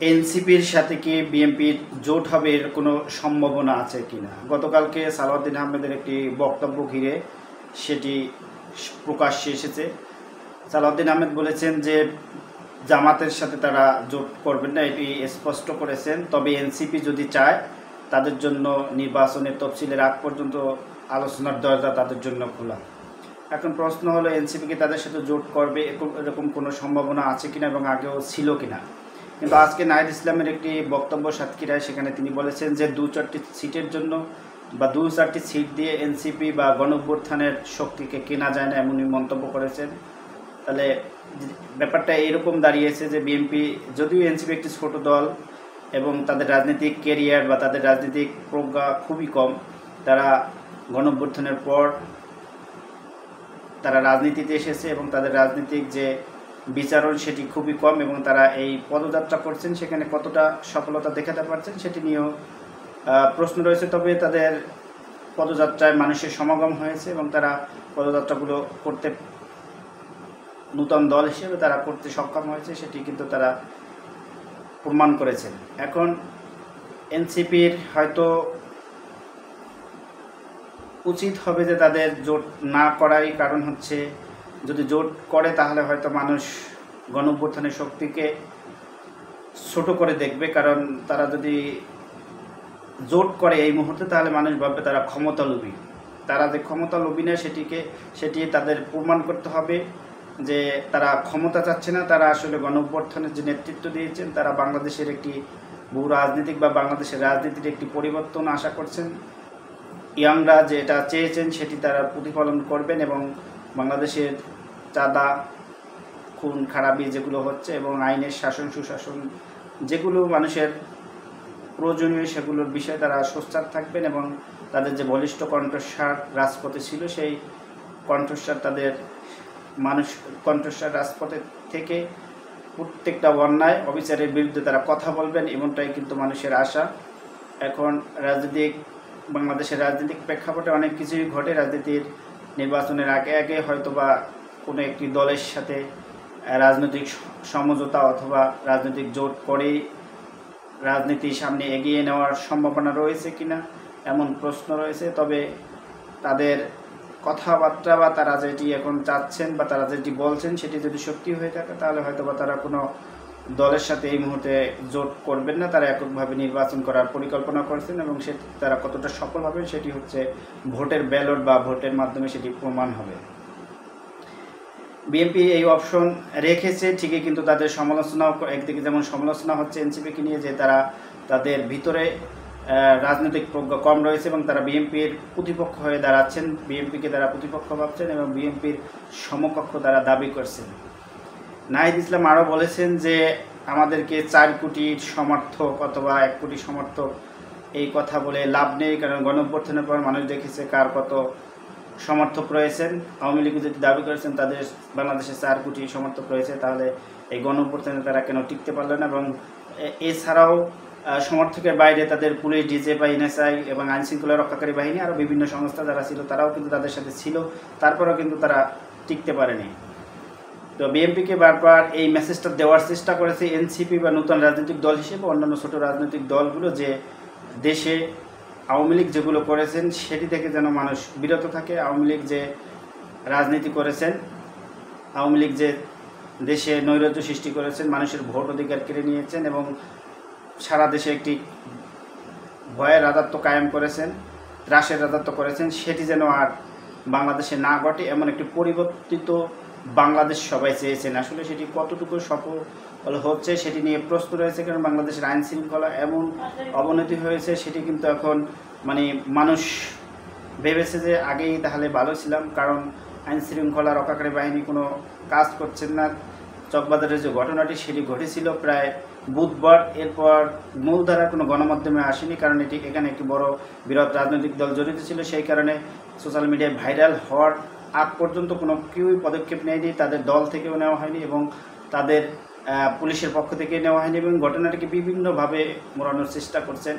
এনসিপির সাথে কি বিএনপির জোট হবে এর কোনো সম্ভাবনা আছে কিনা? গতকালকে সালাউদ্দিন আহমেদের একটি বক্তব্য ঘিরে সেটি প্রকাশ্যে এসেছে। সালাউদ্দিন আহমেদ বলেছেন যে জামাতের সাথে তারা জোট করবেন না, এটি স্পষ্ট করেছেন। তবে এনসিপি যদি চায় তাদের জন্য নির্বাচনের তফসিলের আগ পর্যন্ত আলোচনার দরজা তাদের জন্য খোলা। এখন প্রশ্ন হলো, এনসিপি কি তাদের সাথে জোট করবে, এরকম কোনো সম্ভাবনা আছে কিনা এবং আগেও ছিল কিনা? কিন্তু আজকে নাহিদ ইসলামের একটি বক্তব্য সাতক্ষীরায়, সেখানে তিনি বলেছেন যে 2-4টি সিটের জন্য বা 2-4টি সিট দিয়ে এনসিপি বা গণঅভ্যুত্থানের শক্তিকে কেনা যায় না, এমনই মন্তব্য করেছেন। তাহলে ব্যাপারটা এরকম দাঁড়িয়েছে যে বিএনপি, যদিও এনসিপি একটি ছোট দল এবং তাদের রাজনৈতিক ক্যারিয়ার বা তাদের রাজনৈতিক প্রজ্ঞা খুবই কম, তারা গণঅভ্যুত্থানের পর তারা রাজনীতিতে এসেছে এবং তাদের রাজনৈতিক যে বিচারণ সেটি খুবই কম, এবং তারা এই পদযাত্রা করছেন সেখানে কতটা সফলতা দেখাতে পারছেন সেটি নিয়েও প্রশ্ন রয়েছে। তবে তাদের পদযাত্রায় মানুষের সমাগম হয়েছে এবং তারা পদযাত্রাগুলো করতে, নূতন দল হিসেবে তারা করতে সক্ষম হয়েছে, সেটি কিন্তু তারা প্রমাণ করেছেন। এখন এনসিপির হয়তো উচিত হবে যে তাদের জোট না করাই, কারণ হচ্ছে যদি জোট করে তাহলে হয়তো মানুষ গণঅভ্যুত্থানের শক্তিকে ছোট করে দেখবে। কারণ তারা যদি জোট করে এই মুহূর্তে, তাহলে মানুষ ভাববে তারা ক্ষমতালোভী। তারা যে ক্ষমতালোভী না সেটি তাদের প্রমাণ করতে হবে যে তারা ক্ষমতা চাচ্ছে না, তারা আসলে গণঅভ্যুত্থানের যে নেতৃত্ব দিয়েছেন তারা বাংলাদেশের একটি বহু রাজনীতিক বা বাংলাদেশের রাজনীতির একটি পরিবর্তন আশা করছেন। ইয়াংরা যেটা চেয়েছেন সেটি তারা প্রতিফলন করবেন এবং বাংলাদেশের চাঁদা, খুন খারাপি যেগুলো হচ্ছে এবং আইনের শাসন সুশাসন যেগুলো মানুষের প্রয়োজনীয়, সেগুলোর বিষয়ে তারা সোচ্চার থাকবেন এবং তাদের যে বলিষ্ঠ কণ্ঠস্বর রাজপথে ছিল সেই কণ্ঠস্বর তাদের কণ্ঠস্বর রাজপথে থেকে প্রত্যেকটা অন্যায় অবিচারের বিরুদ্ধে তারা কথা বলবেন, এমনটাই কিন্তু মানুষের আশা। এখন বাংলাদেশের রাজনৈতিক প্রেক্ষাপটে অনেক কিছুই ঘটে। রাজনীতির নির্বাচনের আগে হয়তো বা কোনো একটি দলের সাথে রাজনৈতিক সমঝোতা অথবা রাজনৈতিক জোট করেই রাজনীতির সামনে এগিয়ে নেওয়ার সম্ভাবনা রয়েছে কিনা এমন প্রশ্ন রয়েছে। তবে তাদের কথাবার্তা বা তারা যেটি এখন চাচ্ছেন বা তারা যেটি বলছেন সেটি যদি সত্যি হয়ে থাকে, তাহলে হয়তো বা তারা কোনো দলের সাথে এই মুহূর্তে জোট করবেন না, তারা এককভাবে নির্বাচন করার পরিকল্পনা করছেন এবং তারা কতটা সফল হবে সেটি হচ্ছে ভোটের ব্যালট বা ভোটের মাধ্যমে সেটি প্রমাণ হবে। বিএনপি এই অপশন রেখেছে ঠিকই, কিন্তু তাদের সমালোচনাও একদিকে যেমন সমালোচনা হচ্ছে এনসিপিকে নিয়ে যে তাদের ভিতরে রাজনৈতিক প্রজ্ঞা কম রয়েছে এবং তারা বিএনপির প্রতিপক্ষ হয়ে দাঁড়াচ্ছেন, বিএনপিকে তারা প্রতিপক্ষ ভাবছেন এবং বিএনপির সমকক্ষ তারা দাবি করছেন। নাহিদ ইসলাম আরও বলেছেন যে আমাদেরকে 4 কোটির সমর্থক অথবা 1 কোটি সমর্থক এই কথা বলে লাভ নেই, কারণ গণঅভ্যুত্থানের পর মানুষ দেখেছে কার কত সমর্থক রয়েছেন। আওয়ামী লীগ যদি দাবি করেছেন তাদের বাংলাদেশে 4 কোটি সমর্থক রয়েছে, তাহলে এই গণঅভ্যুত্থানে তারা কেন টিকতে পারল না? এবং এছাড়াও সমর্থকের বাইরে তাদের পুলিশ, ডিজিএফআই, এনএসআই এবং আইনশৃঙ্খলা রক্ষাকারী বাহিনী, আরও বিভিন্ন সংস্থা যারা ছিল তারাও কিন্তু তাদের সাথে ছিল, তারপরেও কিন্তু তারা টিকতে পারেনি। তো বিএনপিকে বারবার এই মেসেজটা দেওয়ার চেষ্টা করেছে এনসিপি বা নতুন রাজনৈতিক দল হিসেবে অন্যান্য ছোট রাজনৈতিক দলগুলো, যে দেশে আওয়ামী লীগ যেগুলো করেছেন সেটি থেকে যেন মানুষ বিরত থাকে। আওয়ামী লীগ যে রাজনীতি করেছেন, আওয়ামী লীগ যে দেশে নৈরাজ্য সৃষ্টি করেছেন, মানুষের ভোট অধিকার কেড়ে নিয়েছেন এবং সারা দেশে একটি ভয়ের রাজত্ব কায়েম করেছেন, ত্রাসের রাজত্ব করেছেন, সেটি যেন আর বাংলাদেশে না ঘটে এমন একটি পরিবর্তিত বাংলাদেশ সবাই চেয়েছেন। আসলে সেটি কতটুকু সফল হচ্ছে সেটি নিয়ে প্রশ্ন রয়েছে, কারণ বাংলাদেশের আইন শৃঙ্খলা এমন অবনতি হয়েছে সেটি কিন্তু এখন মানুষ ভেবেছে যে আগেই তাহলে ভালো ছিলাম, কারণ আইন শৃঙ্খলা রক্ষাকারী বাহিনী কোনো কাজ করছেন না। চকবাজারের যে ঘটনাটি সেটি ঘটেছিল প্রায় বুধবার, এরপর মূলধারার কোনো গণমাধ্যমে আসেনি, কারণ এখানে একটি বড় বৃহৎ রাজনৈতিক দল জড়িত ছিল। সেই কারণে সোশ্যাল মিডিয়ায় ভাইরাল হওয়ার আগ পর্যন্ত কোনো কেউই পদক্ষেপ নেয়নি, তাদের দল থেকেও নেওয়া হয়নি এবং তাদের পুলিশের পক্ষ থেকে নেওয়া হয়নি এবং ঘটনাটিকে বিভিন্নভাবে মোড়ানোর চেষ্টা করছেন।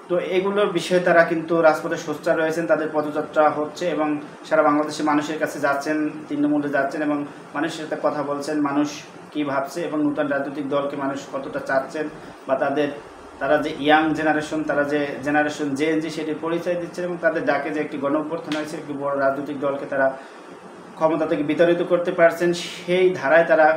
তো তো এগুলোর বিষয়ে তারা কিন্তু রাজপথে সোচ্চার রয়েছেন, তাদের পদযাত্রা হচ্ছে এবং সারা বাংলাদেশের মানুষের কাছে যাচ্ছেন, তৃণমূলে যাচ্ছেন এবং মানুষের সাথে কথা বলছেন, মানুষ কি ভাবছে এবং নতুন রাজনৈতিক দলকে মানুষ কতটা চাচ্ছেন বা তারা যে ইয়াং জেনারেশন, তারা যে জেনারেশন জেএনজি সেটির পরিচয় দিচ্ছেন এবং তাদের ডাকে যে একটি গণ অভ্যুত্থান হয়েছে, একটি বড় রাজনৈতিক দলকে তারা ক্ষমতা থেকে বিতাড়িত করতে পারছেন, সেই ধারায় তারা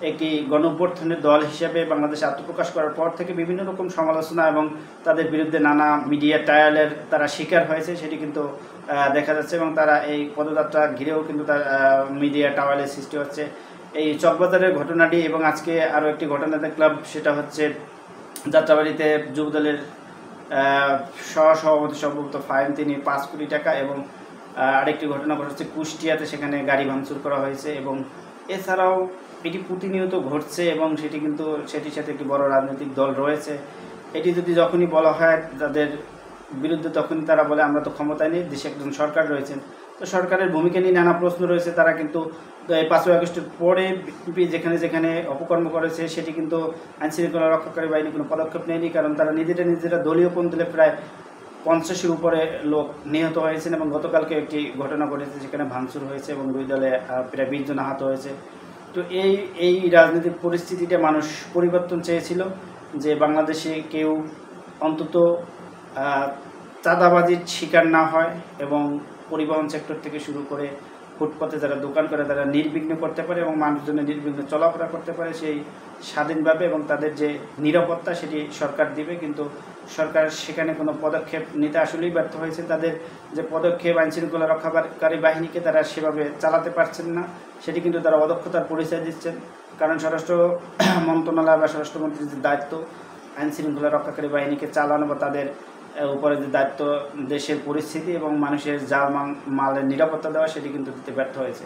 একটি গণ অভ্যুত্থানের দল হিসেবে বাংলাদেশে আত্মপ্রকাশ করার পর থেকে বিভিন্ন রকম সমালোচনা এবং তাদের বিরুদ্ধে নানা মিডিয়া ট্রায়ালের তারা শিকার হয়েছে, সেটি কিন্তু দেখা যাচ্ছে এবং তারা এই পদযাত্রা ঘিরেও কিন্তু তার মিডিয়া ট্রায়ালের সৃষ্টি হচ্ছে। এই চকবাজারের ঘটনাটি এবং আজকে আরও একটি ঘটনা দেখলাম, সেটা হচ্ছে যাত্রাবাড়িতে যুবদলের সহসভাপতি সম্ভবত ফাইন, তিনি 5 কোটি টাকা এবং আরেকটি ঘটনা ঘটেছে কুষ্টিয়াতে, সেখানে গাড়ি ভাঙচুর করা হয়েছে এবং এছাড়াও এটি প্রতিনিয়ত ঘটছে এবং সেটির সাথে একটি বড় রাজনৈতিক দল রয়েছে। এটি যদি যখনই বলা হয় তাদের বিরুদ্ধে, তখনই তারা বলে আমরা তো ক্ষমতায় নেই, দেশে একজন সরকার রয়েছেন। তো সরকারের ভূমিকা নিয়ে নানা প্রশ্ন রয়েছে। তারা কিন্তু 5ই আগস্টের পরে যেখানে যেখানে অপকর্ম করেছে সেটি কিন্তু আইনশৃঙ্খলা রক্ষাকারী বাহিনী কোনো পদক্ষেপ নেয়নি, কারণ তারা নিজেরা দলীয় পন্থীতে প্রায় 50-এর উপরে লোক নিহত হয়েছেন এবং গতকালকে একটি ঘটনা ঘটেছে যেখানে ভাঙচুর হয়েছে এবং 2 দলে প্রায় 20 জন আহত হয়েছে। তো এই রাজনৈতিক পরিস্থিতিটা মানুষ পরিবর্তন চেয়েছিল, যে বাংলাদেশে কেউ অন্তত চাঁদাবাজির শিকার না হয় এবং পরিবহন সেক্টর থেকে শুরু করে ফুটপাতে যারা দোকান করে তারা নির্বিঘ্ন করতে পারে এবং মানুষজনের নির্বিঘ্ন চলাফেরা করতে পারে সেই স্বাধীনভাবে, এবং তাদের যে নিরাপত্তা সেটি সরকার দিবে। কিন্তু সরকার সেখানে কোনো পদক্ষেপ নিতে আসলেই ব্যর্থ হয়েছে। তাদের যে পদক্ষেপ আইনশৃঙ্খলা রক্ষাকারী বাহিনীকে তারা সেভাবে চালাতে পারছেন না, সেটি কিন্তু তারা অদক্ষতার পরিচয় দিচ্ছেন। কারণ স্বরাষ্ট্র মন্ত্রণালয় বা স্বরাষ্ট্রমন্ত্রীর যে দায়িত্ব আইনশৃঙ্খলা রক্ষাকারী বাহিনীকে চালানো বা তাদের উপরে যে দায়িত্ব দেশের পরিস্থিতি এবং মানুষের মালের নিরাপত্তা দেওয়া, সেটি কিন্তু দিতে ব্যর্থ হয়েছে।